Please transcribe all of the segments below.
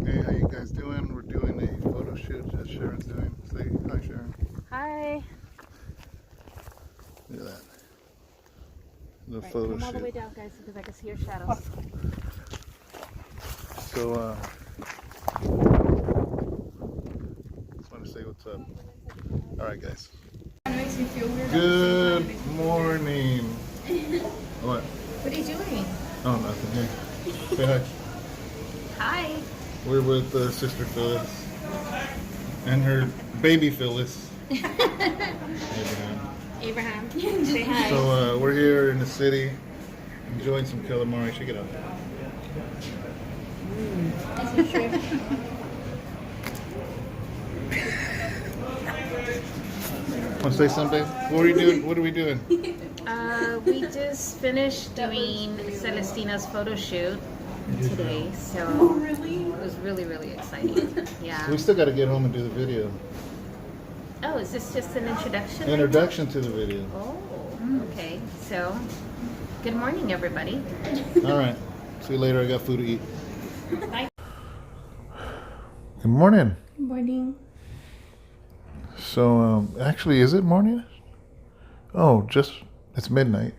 Hey, how you guys doing? We're doing a photo shoot that Sharon's doing. Say hi, Sharon. Hi. Look at that. The Right, photo come all the way shoot. down, guys, because I can see your shadows. So, just want to say what's up. All right, guys. It makes me feel weird. Good morning. What? What are you doing? Oh, nothing. Hey. Say hi. Hi. We're with Sister Phyllis and her baby Phyllis. Abraham. Abraham. Say hi. So, we're here in the city enjoying some calamari. Check it out. Want to say something? What are you doing? What are we doing? We just finished doing Celestina's photo shoot today, so it was really, really exciting. Yeah. We still got to get home and do the video. Oh, is this just an introduction? Introduction to the video. Oh, okay. So, good morning, everybody. All right. See you later. I got food to eat. Bye. Good morning. Good morning. So, actually, is it morning? Oh, it's midnight.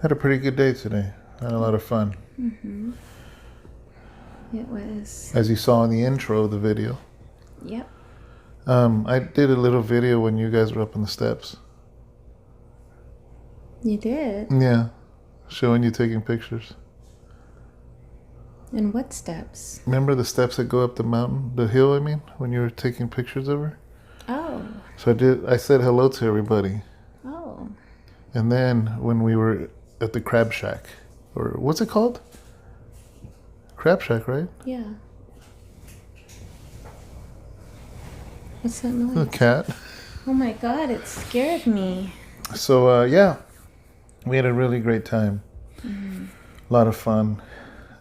Had a pretty good day today. Had a lot of fun. Mm-hmm. It was. As you saw in the intro of the video. Yep. I did a little video when you guys were up on the steps. You did? Yeah. Showing you taking pictures. And what steps? Remember the steps that go up the mountain, the hill, I mean, when you were taking pictures of her? Oh. So I said hello to everybody. Oh. And then when we were at the crab shack, or what's it called? Crab shack, right? Yeah. What's that noise? The cat. Oh my god, it scared me. So, yeah, we had a really great time. Mm-hmm. A lot of fun.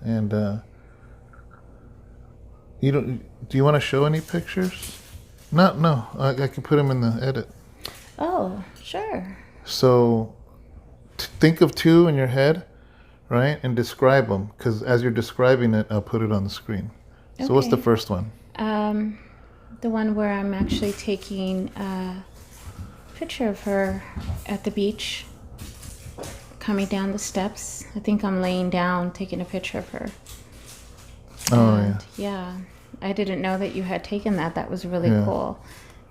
And, do you want to show any pictures? No, I can put them in the edit. Oh, sure. So, think of two in your head, right? And describe them. Because as you're describing it, I'll put it on the screen. So what's the Okay. first one? The one where I'm actually taking a picture of her at the beach, coming down the steps. I think I'm laying down, taking a picture of her. Oh, And, yeah. I didn't know that you had taken that. That was really cool.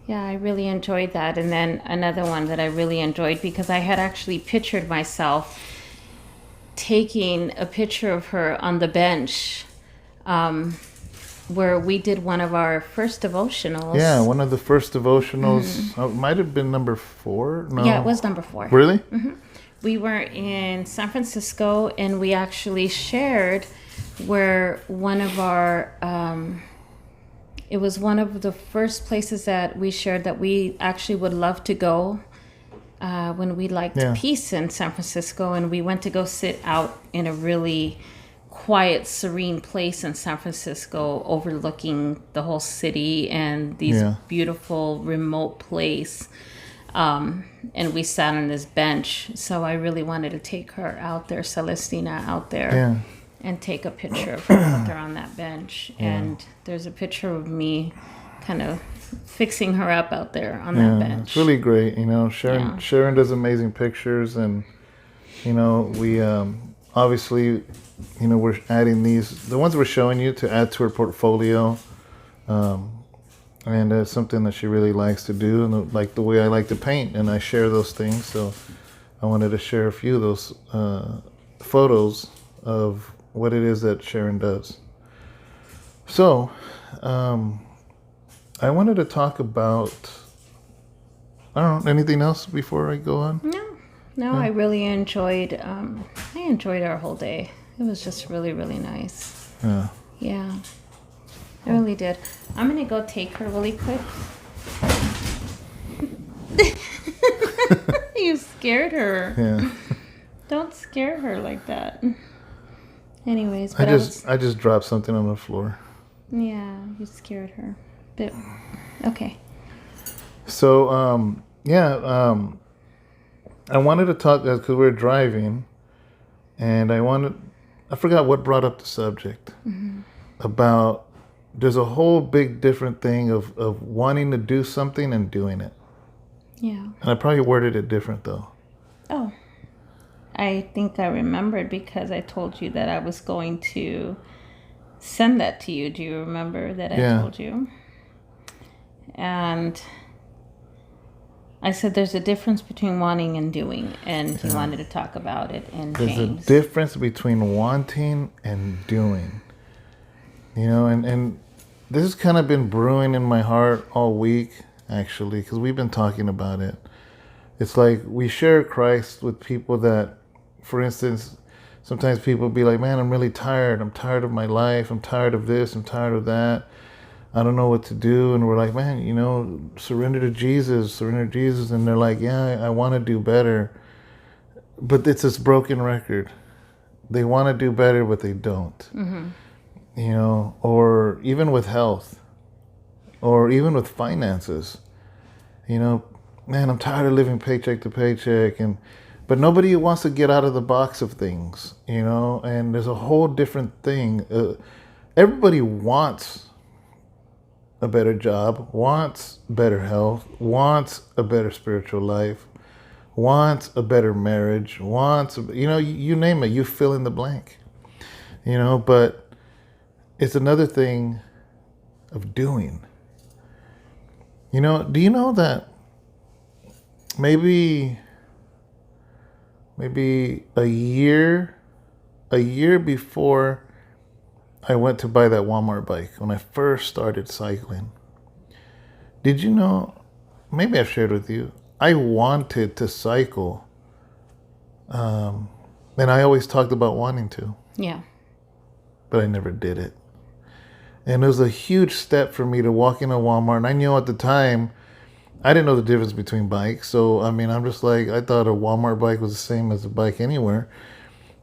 Yeah, I really enjoyed that. And then another one that I really enjoyed because I had actually pictured myself taking a picture of her on the bench where we did one of our first devotionals. Yeah, one of the first devotionals. It might have been number 4. No. Yeah, it was number 4. Really? Mm-hmm. We were in San Francisco and we actually shared where one of our... it was one of the first places that we shared that we actually would love to go when we liked peace in San Francisco. And we went to go sit out in a really quiet, serene place in San Francisco overlooking the whole city and these beautiful remote place. And we sat on this bench. So I really wanted to take her out there, Celestina out there. Yeah. And take a picture of her out there on that bench. And there's a picture of me kind of fixing her up out there on that bench. It's really great. Sharon does amazing pictures. And, we obviously, we're adding the ones we're showing you to add to her portfolio. And it's something that she really likes to do. And like the way I like to paint. And I share those things. So I wanted to share a few of those photos of what it is that Sharon does. So, I wanted to talk about, I don't know, anything else before I go on? No, I really enjoyed, I enjoyed our whole day. It was just really, really nice. Yeah, I really did. I'm going to go take her really quick. You scared her. Yeah. Don't scare her like that. Anyways, but I just dropped something on the floor. Yeah, you scared her. But okay. So, I wanted to talk because we're driving, and I I forgot what brought up the subject about there's a whole big different thing of wanting to do something and doing it. Yeah. And I probably worded it different though. Oh, I think I remembered because I told you that I was going to send that to you. Do you remember that I told you? And I said there's a difference between wanting and doing, and he wanted to talk about it in There's James. a difference between wanting and doing. You know, and this has kind of been brewing in my heart all week, actually, because we've been talking about it. It's like we share Christ with people that, for instance, sometimes people be like, man, I'm really tired. I'm tired of my life. I'm tired of this. I'm tired of that. I don't know what to do. And we're like, man, you know, surrender to Jesus, surrender to Jesus. And they're like, yeah, I want to do better. But it's this broken record. They want to do better, but they don't. Mm-hmm. You know, or even with health, or even with finances. You know, man, I'm tired of living paycheck to paycheck. But nobody wants to get out of the box of things, you know, and there's a whole different thing. Everybody wants a better job, wants better health, wants a better spiritual life, wants a better marriage, wants, you know, you name it, you fill in the blank, you know, but it's another thing of doing. You know, do you know that maybe a year before I went to buy that Walmart bike, when I first started cycling, did you know, maybe I've shared with you, I wanted to cycle. And I always talked about wanting to. Yeah. But I never did it. And it was a huge step for me to walk into Walmart. And I knew at the time, I didn't know the difference between bikes. So, I mean, I'm just like, I thought a Walmart bike was the same as a bike anywhere.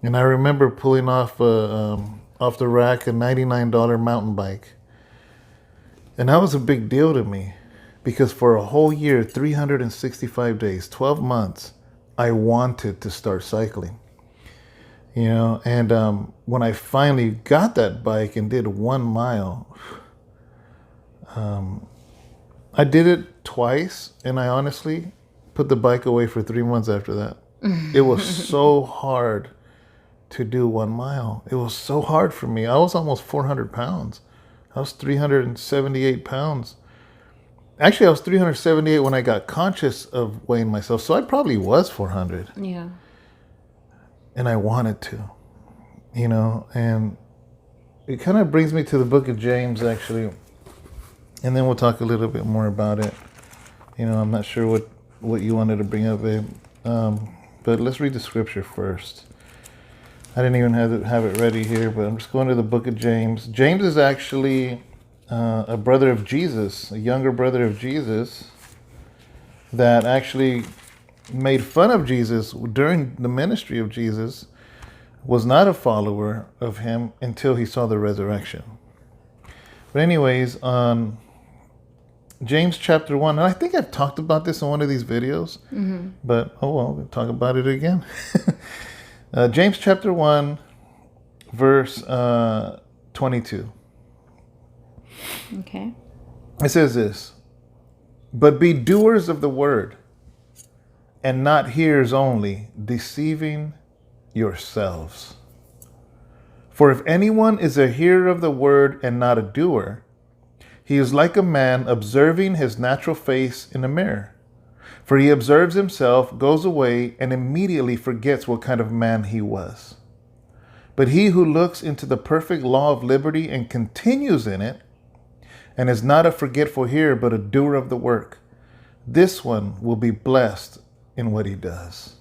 And I remember pulling off the rack a $99 mountain bike. And that was a big deal to me. Because for a whole year, 365 days, 12 months, I wanted to start cycling. You know, and when I finally got that bike and did 1 mile, I did it twice, and I honestly put the bike away for 3 months after that. It was so hard to do 1 mile. It was so hard for me. I was almost 400 pounds. I was 378 pounds. Actually, I was 378 when I got conscious of weighing myself, so I probably was 400. Yeah. And I wanted to, you know, and it kind of brings me to the book of James, actually. And then we'll talk a little bit more about it. You know, I'm not sure what you wanted to bring up, babe. But let's read the scripture first. I didn't even have it ready here, but I'm just going to the book of James. James is actually a brother of Jesus, a younger brother of Jesus, that actually made fun of Jesus during the ministry of Jesus, was not a follower of him until he saw the resurrection. But anyways, James chapter 1, and I think I've talked about this in one of these videos, but oh well, we'll talk about it again. James chapter 1, verse 22. Okay. It says this, but be doers of the word, and not hearers only, deceiving yourselves. For if anyone is a hearer of the word and not a doer, he is like a man observing his natural face in a mirror. For he observes himself, goes away, and immediately forgets what kind of man he was. But he who looks into the perfect law of liberty and continues in it, and is not a forgetful hearer, but a doer of the work, this one will be blessed in what he does.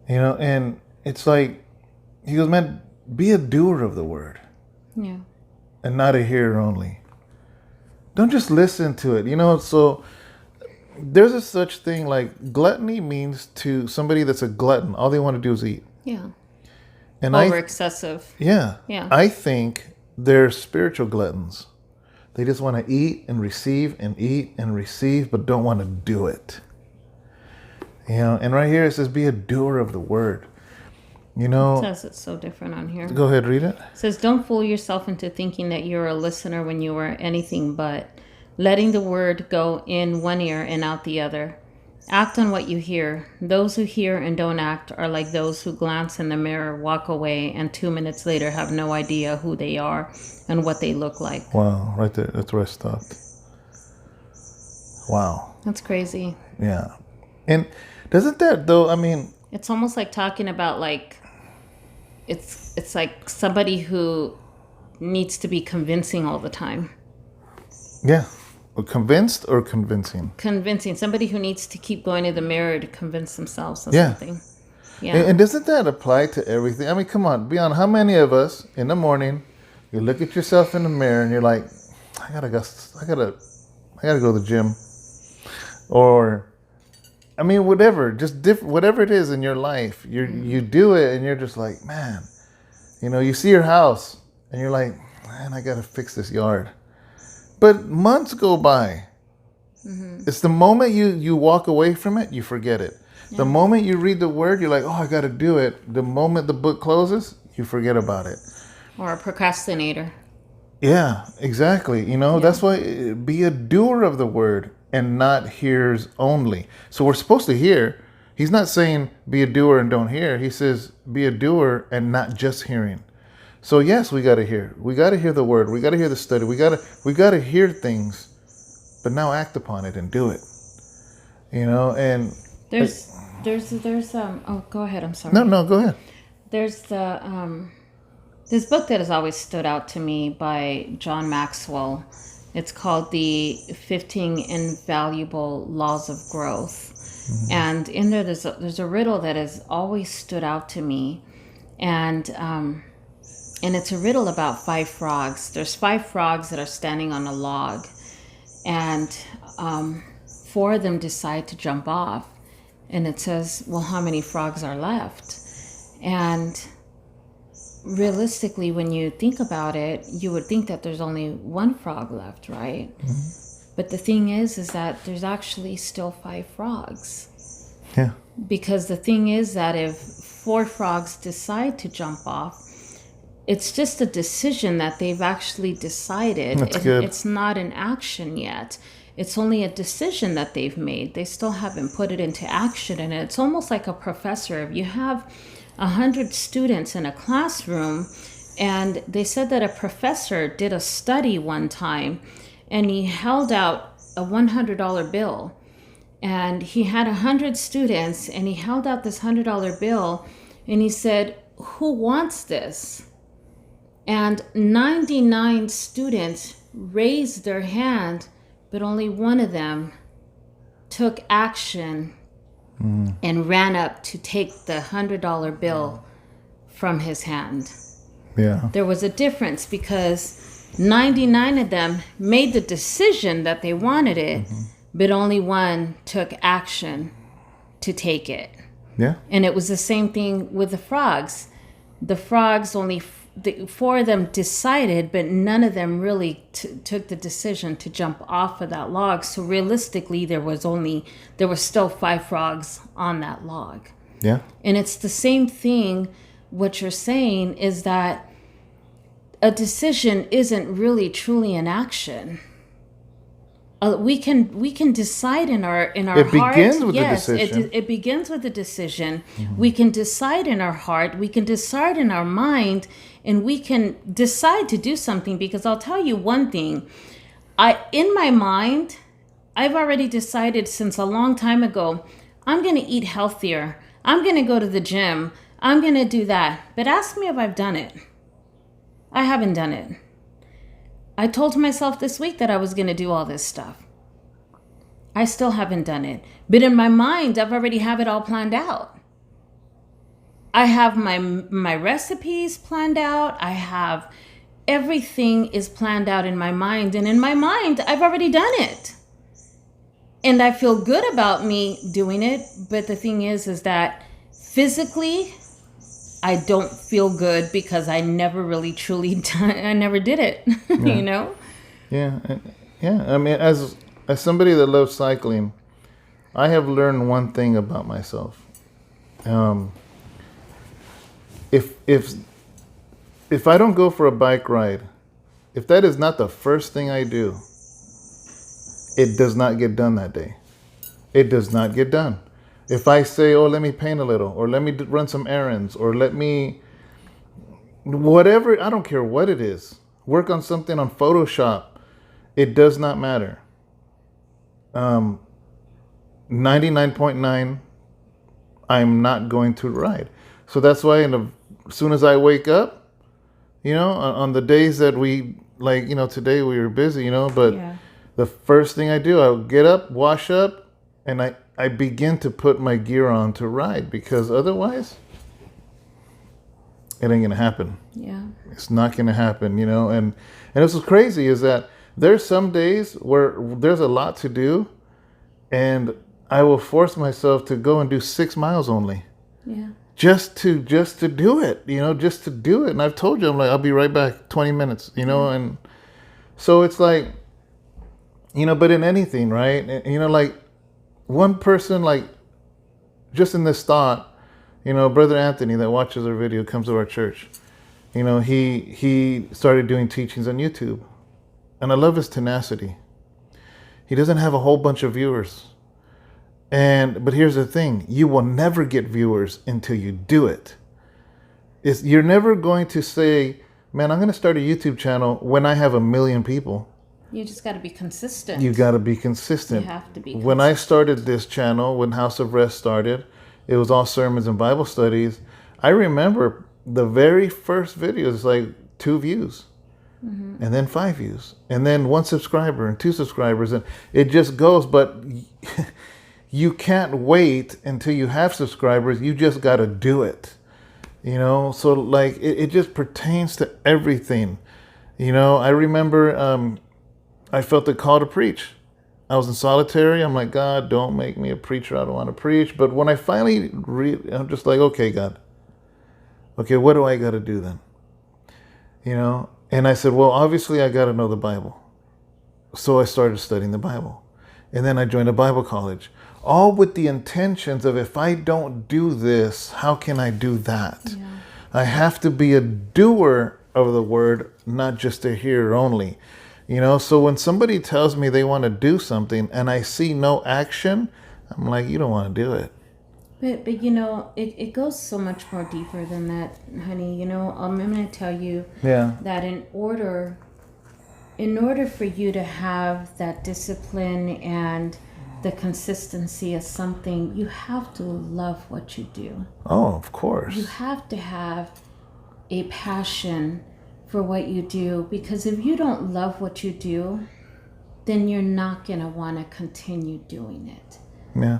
You know, and it's like, he goes, man, be a doer of the word. Yeah. And not a hearer only. Don't just listen to it. You know, so there's a such thing like gluttony means to somebody that's a glutton. All they want to do is eat. Yeah. And Over excessive. Yeah. I think they're spiritual gluttons. They just want to eat and receive, but don't want to do it. You know, and right here it says, be a doer of the word. You It know, says it's so different on here. go ahead, read it. It says, don't fool yourself into thinking that you're a listener when you are anything but, letting the word go in one ear and out the other. Act on what you hear. Those who hear and don't act are like those who glance in the mirror, walk away, and 2 minutes later have no idea who they are and what they look like. Wow, right there. That's where I stopped. Wow. That's crazy. Yeah. And doesn't that, though, I mean, It's almost like talking about like, it's like somebody who needs to be convincing all the time. yeah. Convinced or convincing? Convincing. Somebody who needs to keep going to the mirror to convince themselves of Yeah. something. Yeah. And doesn't that apply to everything? I mean, come on, be honest. How many of us in the morning, you look at yourself in the mirror and you're like, I gotta go to the gym, or, I mean, whatever, just whatever it is in your life, you do it and you're just like, man, you see your house and you're like, man, I gotta fix this yard. But months go by. It's the moment you walk away from it, you forget it. The moment you read the word, you're like, oh, I got to do it. The moment the book closes, you forget about it. Or a procrastinator. Yeah, exactly. That's why be a doer of the word and not hearers only. So we're supposed to hear. He's not saying be a doer and don't hear. He says be a doer and not just hearing. So yes, we got to hear. We got to hear the word. We got to hear the study. We got to hear things, but now act upon it and do it. And There's oh, go ahead. I'm sorry. no, go ahead. There's this book that has always stood out to me by John Maxwell. It's called The 15 Invaluable Laws of Growth. And in there, there's a riddle that has always stood out to me. And it's a riddle about 5 frogs. There's 5 frogs that are standing on a log, and 4 of them decide to jump off. And it says, well, how many frogs are left? And realistically, when you think about it, you would think that there's only 1 frog left, right? But the thing is that there's actually still 5 frogs. Yeah. Because the thing is that if 4 frogs decide to jump off, it's just a decision that they've actually decided. That's good. It's not an action yet. It's only a decision that they've made. They still haven't put it into action. And it's almost like a professor. If you have 100 students in a classroom, and they said that a professor did a study one time, and he held out a $100 bill. And he had 100 students, and he held out this $100 bill, and he said, who wants this? And 99 students raised their hand, but only one of them took action and ran up to take the $100 bill from his hand. Yeah. There was a difference because 99 of them made the decision that they wanted it, but only one took action to take it. Yeah. And it was the same thing with the frogs. The frogs only 4 of them decided, but none of them really took the decision to jump off of that log. So realistically, there was still 5 frogs on that log. Yeah. And it's the same thing. What you're saying is that a decision isn't really truly an action. We can decide in our It heart. begins with Yes, the decision. it begins with a decision. We can decide in our heart. We can decide in our mind, and we can decide to do something. Because I'll tell you one thing, in my mind, I've already decided since a long time ago, I'm going to eat healthier. I'm going to go to the gym. I'm going to do that. But ask me if I've done it. I haven't done it. I told myself this week that I was going to do all this stuff. I still haven't done it. But in my mind, I've already have it all planned out. I have my recipes planned out. I have everything is planned out in my mind. And in my mind, I've already done it. And I feel good about me doing it. But the thing is that physically, I don't feel good because I never really truly I never did it, you know? Yeah. Yeah. I mean, as somebody that loves cycling, I have learned one thing about myself. if I don't go for a bike ride, if that is not the first thing I do, it does not get done that day. It does not get done. If I say, oh, let me paint a little, or let me run some errands, or let me, whatever, I don't care what it is, work on something on Photoshop, it does not matter. 99.9, I'm not going to ride. So that's why as soon as I wake up, on the days that we, today we were busy, but Yeah. the first thing I do, I'll get up, wash up, and I begin to put my gear on to ride, because otherwise it ain't gonna happen. Yeah. It's not gonna happen, and this is crazy is that there's some days where there's a lot to do, and I will force myself to go and do 6 miles only. Yeah. Just to do it, just to do it. And I've told you, I'm like, I'll be right back, 20 minutes, and so it's like, but in anything, right? Like one person, like just in this thought, Brother Anthony that watches our video comes to our church. He started doing teachings on YouTube, and I love his tenacity. He doesn't have a whole bunch of viewers. But here's the thing, you will never get viewers until you do it. You're never going to say, man, I'm going to start a YouTube channel when I have 1 million people. You just got to be consistent. You got to be consistent. You have to be consistent. When I started this channel, when House of Rest started, it was all sermons and Bible studies. I remember the very first video is like 2 views. Mm-hmm. And then 5 views. And then 1 subscriber and 2 subscribers. And it just goes. But you can't wait until you have subscribers. You just got to do it. So like it just pertains to everything. I remember I felt the call to preach. I was in solitary. I'm like, God, don't make me a preacher. I don't want to preach. But when I finally I'm just like, okay, God. Okay, what do I got to do then? And I said, well, obviously I got to know the Bible. So I started studying the Bible. And then I joined a Bible college. All with the intentions of, if I don't do this, how can I do that? Yeah. I have to be a doer of the word, not just a hearer only. So when somebody tells me they want to do something and I see no action, I'm like, you don't want to do it. But it goes so much more deeper than that, honey. I'm going to tell you that in order for you to have that discipline and the consistency of something, you have to love what you do. Oh, of course. You have to have a passion for what you do, because if you don't love what you do, then you're not going to want to continue doing it. Yeah.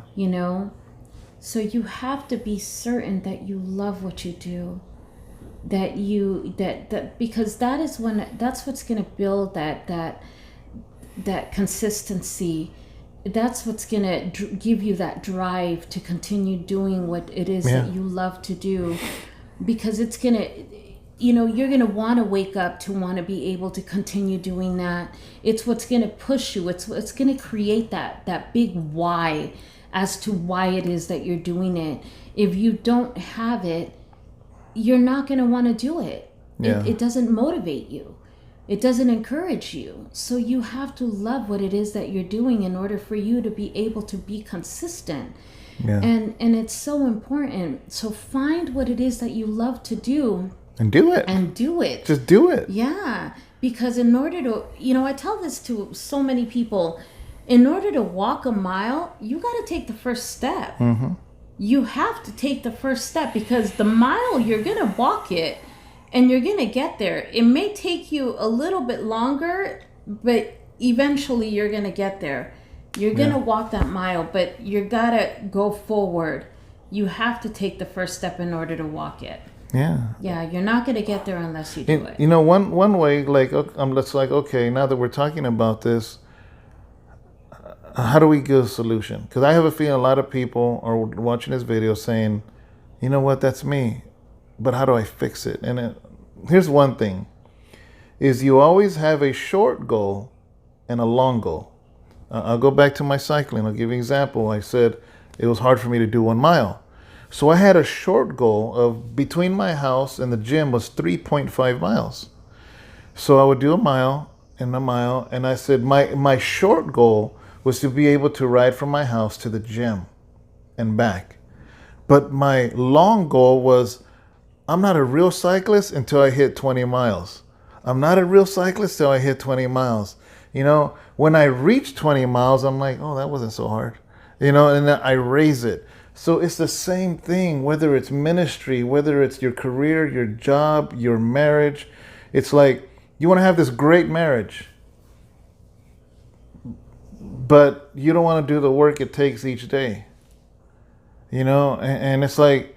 So you have to be certain that you love what you do, that because that's what's going to build that consistency. That's what's going to give you that drive to continue doing what it is that you love to do, because it's going to, you're going to want to wake up to want to be able to continue doing that. It's what's going to push you. It's going to create that big why as to why it is that you're doing it. If you don't have it, you're not going to want to do it. Yeah. It doesn't motivate you. It doesn't encourage you. So you have to love what it is that you're doing in order for you to be able to be consistent. Yeah. And it's so important. So find what it is that you love to do. And do it. Just do it. Yeah. Because in order to, I tell this to so many people, in order to walk a mile, you got to take the first step. Mm-hmm. You have to take the first step, because the mile, you're going to walk it and you're going to get there. It may take you a little bit longer, but eventually you're going to get there. You're going to walk that mile, but you got to go forward. You have to take the first step in order to walk it. Yeah. Yeah, you're not going to get there unless you do it. One way, like, let's like, okay, now that we're talking about this, how do we get a solution? Because I have a feeling a lot of people are watching this video saying, you know what, that's me, but how do I fix it? And here's one thing, is you always have a short goal and a long goal. I'll go back to my cycling. I'll give you an example. I said it was hard for me to do 1 mile. So I had a short goal of between my house and the gym was 3.5 miles. So I would do a mile and a mile. And I said my short goal was to be able to ride from my house to the gym and back. But my long goal was I'm not a real cyclist until I hit 20 miles. I'm not a real cyclist till I hit 20 miles. You know, when I reach 20 miles, I'm like, oh, that wasn't so hard. You know, and then I raise it. So it's the same thing, whether it's ministry, whether it's your career, your job, your marriage. It's like you want to have this great marriage, but you don't want to do the work it takes each day. You know, and it's like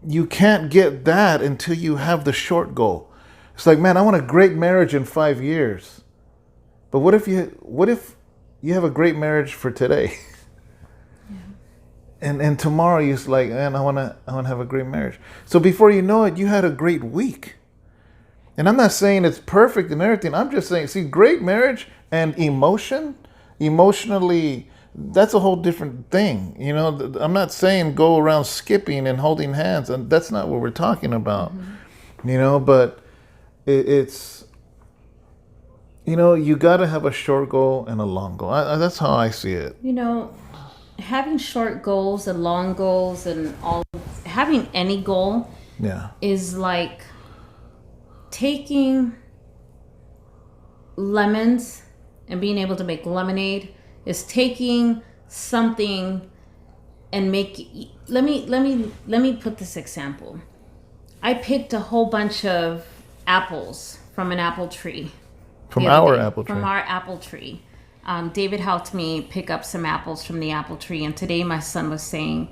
you can't get that until you have the short goal. It's like, man, I want a great marriage in 5 years. But what if you have a great marriage for today? Yeah. And tomorrow you're like, man, I wanna have a great marriage. So before you know it, you had a great week. And I'm not saying it's perfect and everything. I'm just saying, see, great marriage and emotionally, that's a whole different thing. You know, I'm not saying go around skipping and holding hands, and that's not what we're talking about. Mm-hmm. You know, but it's, you know, you got to have a short goal and a long goal. That's how I see it. You know, having short goals and long goals and having any goal is like taking lemons and being able to make lemonade, is taking something and let me put this example. I picked a whole bunch of apples from an apple tree. From our apple tree. From our apple tree. David helped me pick up some apples from the apple tree, and today my son was saying,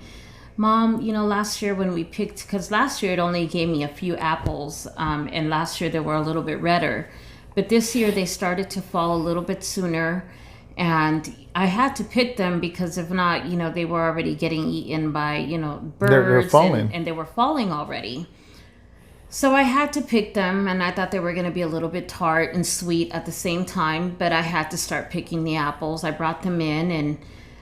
Mom, you know, last year when we picked, because last year it only gave me a few apples, and last year they were a little bit redder. But this year they started to fall a little bit sooner, and I had to pick them because if not, you know, they were already getting eaten by, you know, birds. They're falling. And they were falling already. So I had to pick them, and I thought they were going to be a little bit tart and sweet at the same time, but I had to start picking the apples. I brought them in, and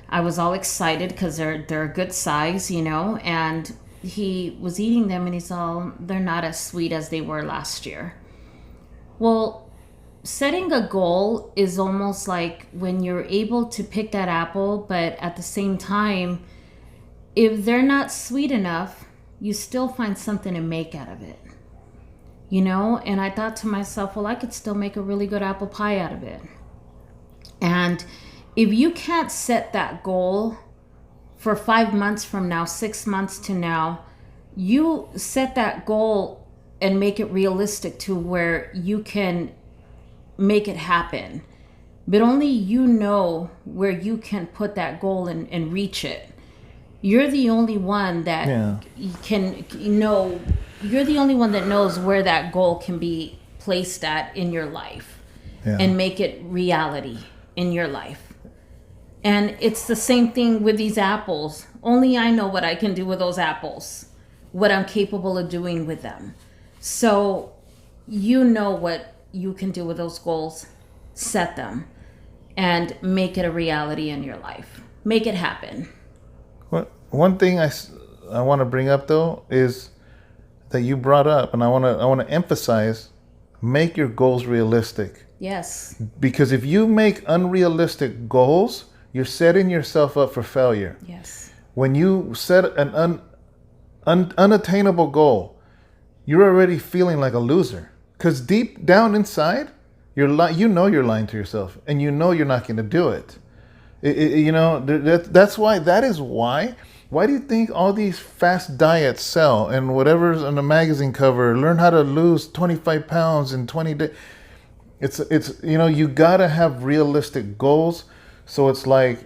I was all excited because they're a good size, you know, and he was eating them, and he's all, they're not as sweet as they were last year. Well, setting a goal is almost like when you're able to pick that apple, but at the same time, if they're not sweet enough, you still find something to make out of it. You know, and I thought to myself, well, I could still make a really good apple pie out of it. And if you can't set that goal for 5 months from now, 6 months to now, you set that goal and make it realistic to where you can make it happen. But only you know where you can put that goal and reach it. You're the only one that can know. You're the only one that knows where that goal can be placed at in your life and make it reality in your life. And it's the same thing with these apples. Only I know what I can do with those apples, what I'm capable of doing with them. So you know what you can do with those goals. Set them and make it a reality in your life. Make it happen. Well, one thing I want to bring up though is that you brought up, and I want to emphasize, make your goals realistic. Yes. Because if you make unrealistic goals, you're setting yourself up for failure. Yes. When you set an unattainable goal, you're already feeling like a loser. Because deep down inside, you know you're lying to yourself, and you know you're not going to do it. You know, that's why. That is why. Why do you think all these fast diets sell and whatever's on the magazine cover? Learn how to lose 25 pounds in 20 days. It's you know, you gotta have realistic goals. So it's like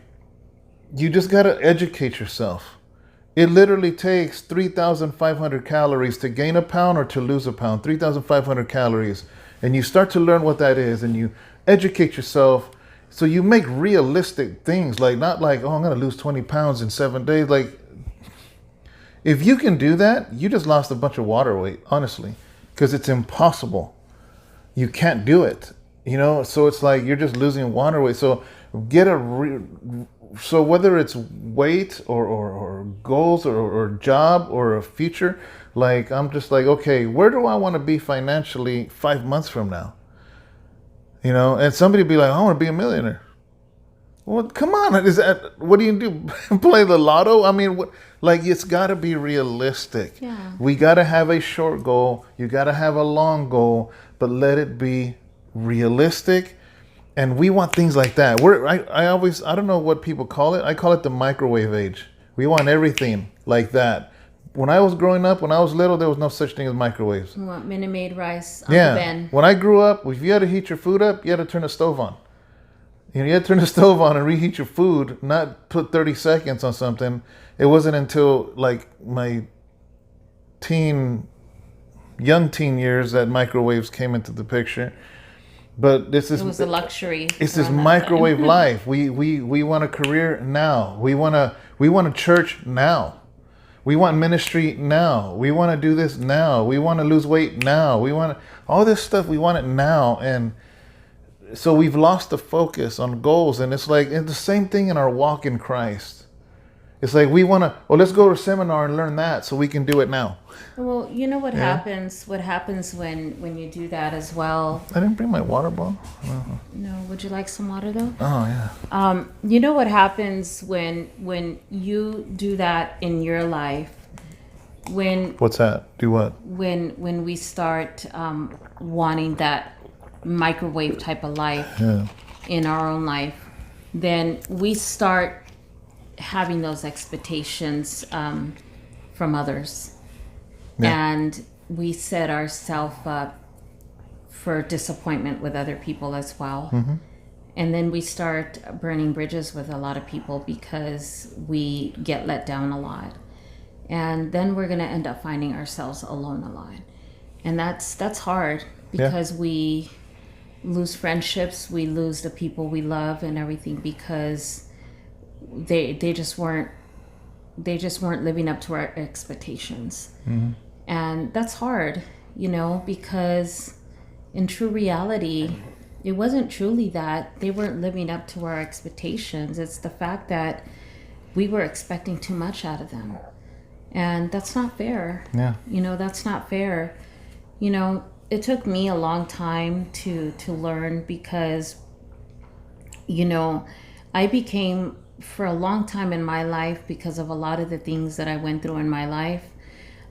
you just gotta educate yourself. It literally takes 3,500 calories to gain a pound or to lose a pound. 3,500 calories, and you start to learn what that is, and you educate yourself. So you make realistic things, like not like, oh, I'm going to lose 20 pounds in 7 days. Like, if you can do that, you just lost a bunch of water weight, honestly, because it's impossible. You can't do it, you know? So it's like you're just losing water weight. So get a so whether it's weight or goals or job or a future, like I'm just like, okay, where do I want to be financially 5 months from now? You know, and somebody be like, I want to be a millionaire. Well, come on, is that what do you do? Play the lotto? I mean, what, like it's got to be realistic. Yeah. We got to have a short goal. You got to have a long goal, but let it be realistic. And we want things like that. I don't know what people call it. I call it the microwave age. We want everything like that. When I was growing up, when I was little, there was no such thing as microwaves. You want Minute Maid rice on the bin. When I grew up, if you had to heat your food up, you had to turn the stove on. You had to turn the stove on and reheat your food, not put 30 seconds on something. It wasn't until like my young teen years that microwaves came into the picture. But it was a luxury. It's this microwave life. We want a career now. We want a church now. We want ministry now. We want to do this now. We want to lose weight now. We want all this stuff. We want it now. And so we've lost the focus on goals. And it's like it's the same thing in our walk in Christ. It's like we want to, let's go to a seminar and learn that so we can do it now. Well, you know what happens? What happens when you do that as well? I didn't bring my water bottle. No, would you like some water though? Oh, yeah. You know what happens when you do that in your life? What's that? Do what? When we start wanting that microwave type of life in our own life, then we start having those expectations from others. And we set ourselves up for disappointment with other people as well. Mm-hmm. And then we start burning bridges with a lot of people because we get let down a lot. And then we're going to end up finding ourselves alone a lot. And that's hard because we lose friendships, we lose the people we love and everything because they just weren't living up to our expectations. Mm-hmm. And that's hard, because in true reality, it wasn't truly that they weren't living up to our expectations. It's the fact that we were expecting too much out of them. And that's not fair. Yeah. That's not fair. It took me a long time to learn because, I became, for a long time in my life, because of a lot of the things that I went through in my life,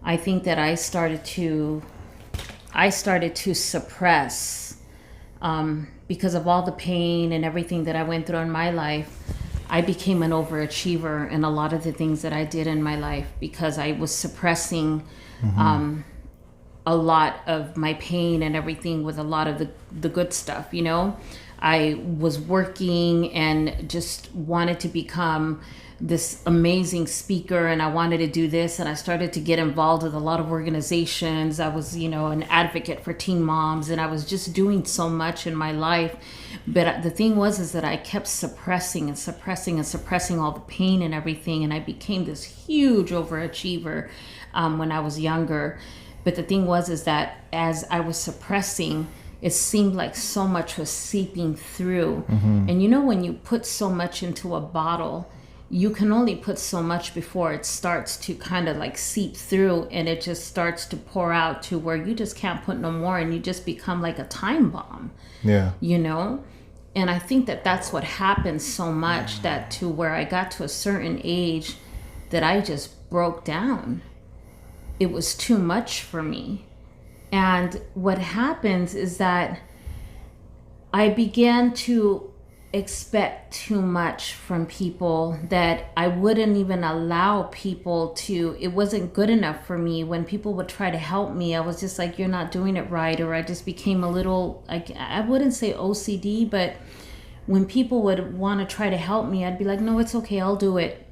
I think that I started to suppress, because of all the pain and everything that I went through in my life. I became an overachiever in a lot of the things that I did in my life because I was suppressing a lot of my pain and everything with a lot of the good stuff, I was working and just wanted to become this amazing speaker, and I wanted to do this, and I started to get involved with a lot of organizations. I was, an advocate for teen moms, and I was just doing so much in my life. But the thing was that I kept suppressing all the pain and everything, and I became this huge overachiever when I was younger. But the thing was that as I was suppressing, it seemed like so much was seeping through. Mm-hmm. And when you put so much into a bottle, you can only put so much before it starts to kind of like seep through, and it just starts to pour out to where you just can't put no more, and you just become like a time bomb. Yeah. And I think that that's what happened so much, that to where I got to a certain age that I just broke down. It was too much for me. And what happens is that I began to expect too much from people, that I wouldn't even allow people to, it wasn't good enough for me. When people would try to help me, I was just like, you're not doing it right. Or I just became a little, like, I wouldn't say OCD, but when people would want to try to help me, I'd be like, no, it's okay, I'll do it.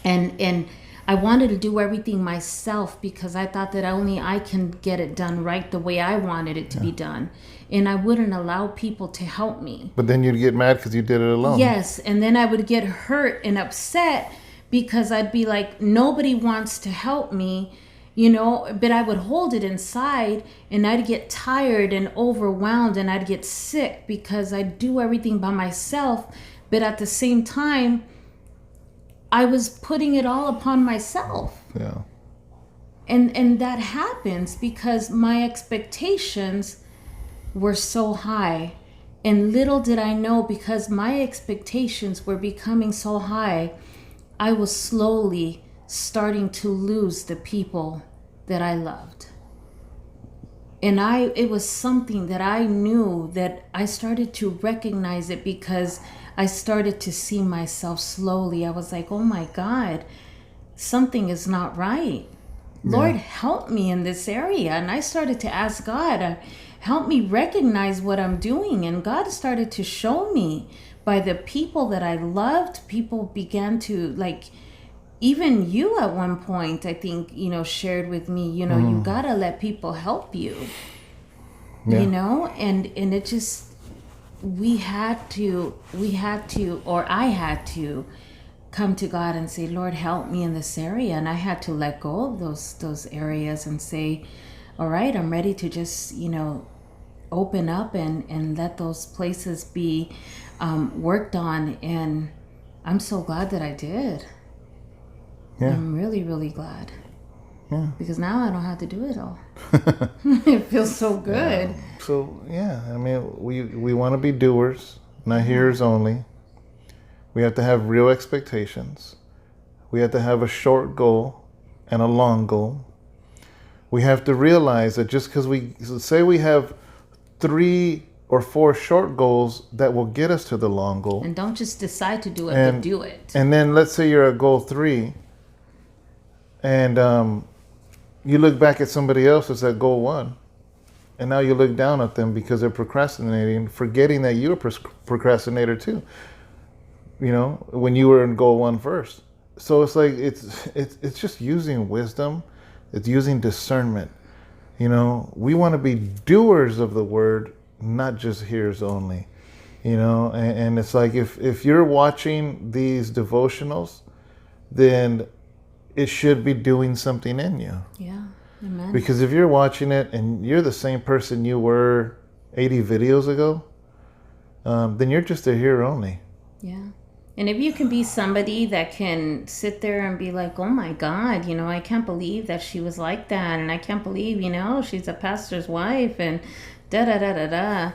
And I wanted to do everything myself because I thought that only I can get it done right the way I wanted it to be done. And I wouldn't allow people to help me. But then you'd get mad because you did it alone. Yes, and then I would get hurt and upset because I'd be like, nobody wants to help me, but I would hold it inside, and I'd get tired and overwhelmed, and I'd get sick because I'd do everything by myself. But at the same time, I was putting it all upon myself. Yeah. And that happens because my expectations were so high. And little did I know, because my expectations were becoming so high, I was slowly starting to lose the people that I loved. And it was something that I knew, that I started to recognize it, because I started to see myself slowly. I was like, oh my God, something is not right. Lord, help me in this area. And I started to ask God, help me recognize what I'm doing. And God started to show me by the people that I loved. People began to, like, even you at one point, I think, shared with me, you gotta let people help you, and it just, we had to, or I had to come to God and say, Lord, help me in this area. And I had to let go of those areas and say, all right, I'm ready to just, open up and let those places be worked on. And I'm so glad that I did. Yeah. I'm really, really glad. Yeah. Because now I don't have to do it all. It feels so good. Yeah. So, I mean, we want to be doers, not hearers only. We have to have real expectations. We have to have a short goal and a long goal. We have to realize that just because we have 3 or 4 short goals, that will get us to the long goal. And don't just decide to do it, but do it. And then let's say you're at goal 3, and you look back at somebody else that's at goal 1, and now you look down at them because they're procrastinating, forgetting that you're a procrastinator too. When you were in goal 1 first. So it's like it's just using wisdom. It's using discernment. We want to be doers of the word, not just hearers only. And it's like if you're watching these devotionals, then it should be doing something in you. Yeah. Amen. Because if you're watching it and you're the same person you were 80 videos ago, then you're just a hearer only. Yeah. And if you can be somebody that can sit there and be like, oh my God, I can't believe that she was like that. And I can't believe, she's a pastor's wife and da-da-da-da-da.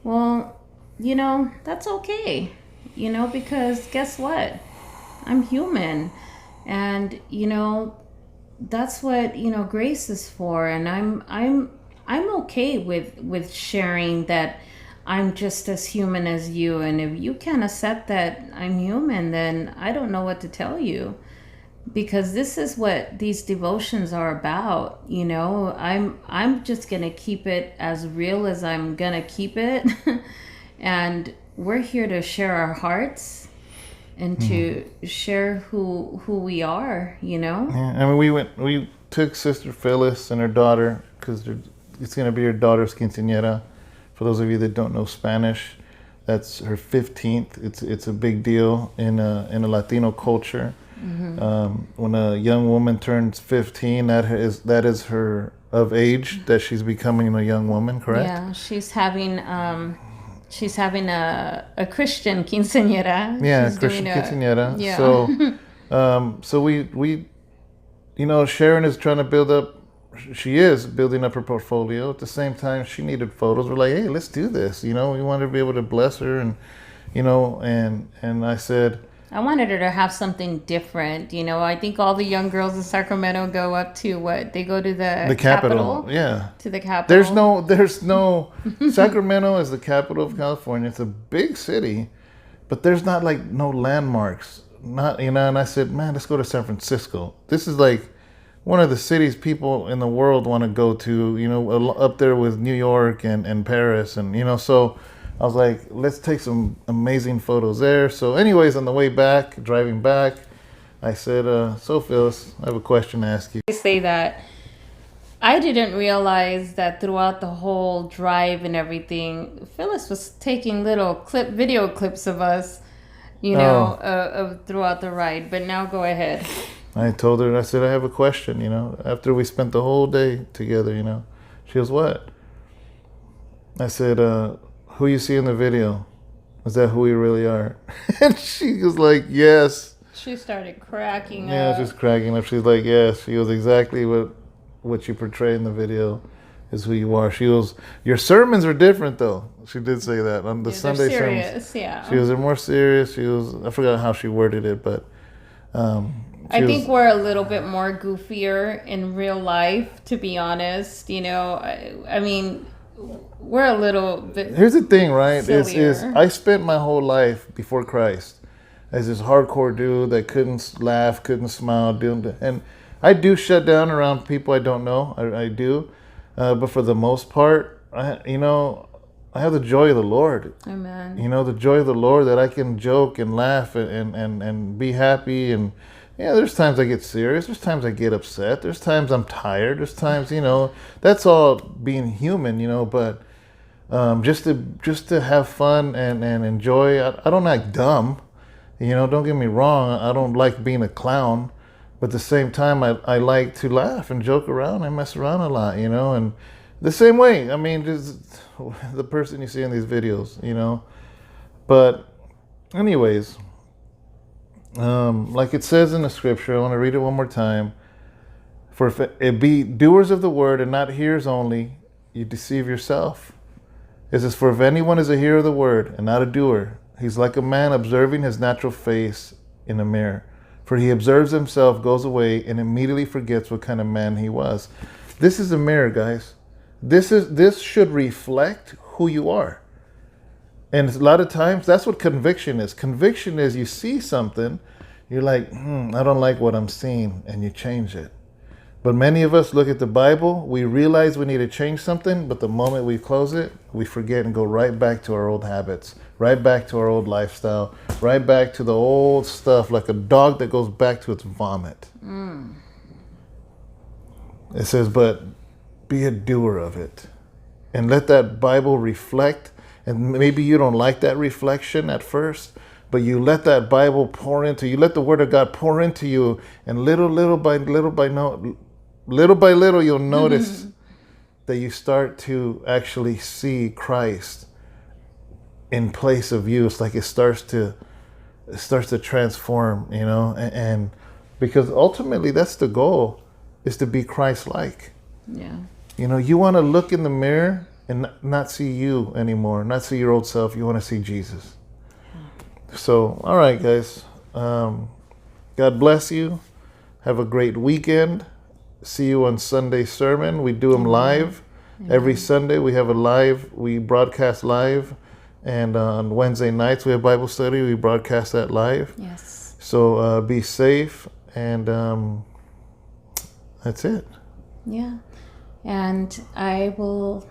Well, that's okay, because guess what? I'm human. And, that's what, grace is for. And I'm okay with sharing that I'm just as human as you. And if you can't accept that I'm human, then I don't know what to tell you, because this is what these devotions are about. I'm just going to keep it as real as I'm going to keep it. And we're here to share our hearts and to share who we are, Yeah, I mean, we took Sister Phyllis and her daughter, because it's going to be her daughter's quinceañera. For those of you that don't know Spanish, that's her 15th. It's a big deal in a Latino culture. Mm-hmm. When a young woman turns 15, that is her of age, that she's becoming a young woman, correct? Yeah, she's having a Christian quinceañera. Yeah, Christian quinceañera. Yeah. So we Sharon is trying to build up. She is building up her portfolio. At the same time, she needed photos. We're like, hey, let's do this. We wanted to be able to bless her, and and I said, I wanted her to have something different. I think all the young girls in Sacramento go up to what? They go to the capital. Yeah. To the capital. There's no Sacramento is the capital of California. It's a big city, but there's not like no landmarks. Not and I said, man, let's go to San Francisco. This is like one of the cities people in the world want to go to, up there with New York and Paris. And, so I was like, let's take some amazing photos there. So anyways, on the way back, driving back, I said, so Phyllis, I have a question to ask you. I say that I didn't realize that throughout the whole drive and everything, Phyllis was taking little video clips of us, of throughout the ride. But now go ahead. I told her, I said, I have a question, after we spent the whole day together, She goes, what? I said, who you see in the video, is that who we really are? And she was like, yes. She started cracking Yeah, up. she's cracking up. She's like, yes, she was exactly what you portray in the video is who you are. She was, your sermons are different though. She did say that on the Yeah, Sunday they're sermons. serious, yeah. She was more serious. She was, I forgot how she worded it, but I think we're a little bit more goofier in real life, to be honest. You know, I mean, we're a little bit. here's the thing, right? Is Sillier. I spent my whole life before Christ as this hardcore dude that couldn't laugh, couldn't smile, and I do shut down around people I don't know. I do, but for the most part, I have the joy of the Lord. Amen. You know, the joy of the Lord that I can joke and laugh and be happy. And yeah, there's times I get serious. There's times I get upset. There's times I'm tired. There's times, that's all being human, but just to have fun and enjoy. I don't act dumb. Don't get me wrong. I don't like being a clown. But at the same time, I like to laugh and joke around. I mess around a lot, and the same way. I mean, just the person you see in these videos, But anyways, like it says in the scripture, I want to read it one more time. For if it be doers of the word and not hearers only, you deceive yourself. It says, for if anyone is a hearer of the word and not a doer, he's like a man observing his natural face in a mirror. For he observes himself, goes away, and immediately forgets what kind of man he was. This is a mirror, guys. This should reflect who you are. And a lot of times, that's what conviction is. Conviction is you see something, you're like, I don't like what I'm seeing, and you change it. But many of us look at the Bible, we realize we need to change something, but the moment we close it, we forget and go right back to our old habits, right back to our old lifestyle, right back to the old stuff, like a dog that goes back to its vomit. It says, but be a doer of it. And let that Bible reflect. And maybe you don't like that reflection at first, but you let that Bible pour into you. Let the Word of God pour into you. And little by little, you'll notice that you start to actually see Christ in place of you. It's like it starts to transform, and because ultimately that's the goal, is to be Christ-like. Yeah. You want to look in the mirror and not see you anymore, not see your old self. You want to see Jesus. So, all right, guys. God bless you. Have a great weekend. See you on Sunday sermon. We do them live. Every Sunday we have we broadcast live. And on Wednesday nights we have Bible study. We broadcast that live. Yes. So be safe. And that's it. Yeah. And I will,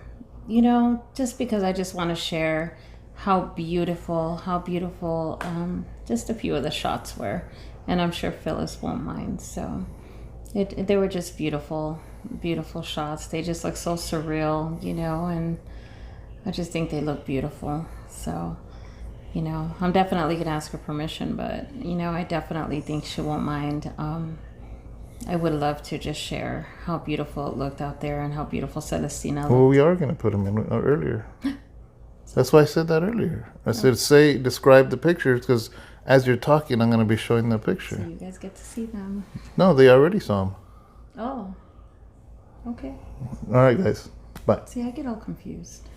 just because I just want to share how beautiful just a few of the shots were. And I'm sure Phyllis won't mind. So they were just beautiful, beautiful shots. They just look so surreal, and I just think they look beautiful. So, I'm definitely going to ask her permission, but, I definitely think she won't mind. I would love to just share how beautiful it looked out there and how beautiful Celestina looked. Well, we are going to put them in earlier. That's why I said that earlier. I said, describe the pictures, because as you're talking, I'm going to be showing the picture. So you guys get to see them. No, they already saw them. Oh, okay. All right, guys. Bye. See, I get all confused.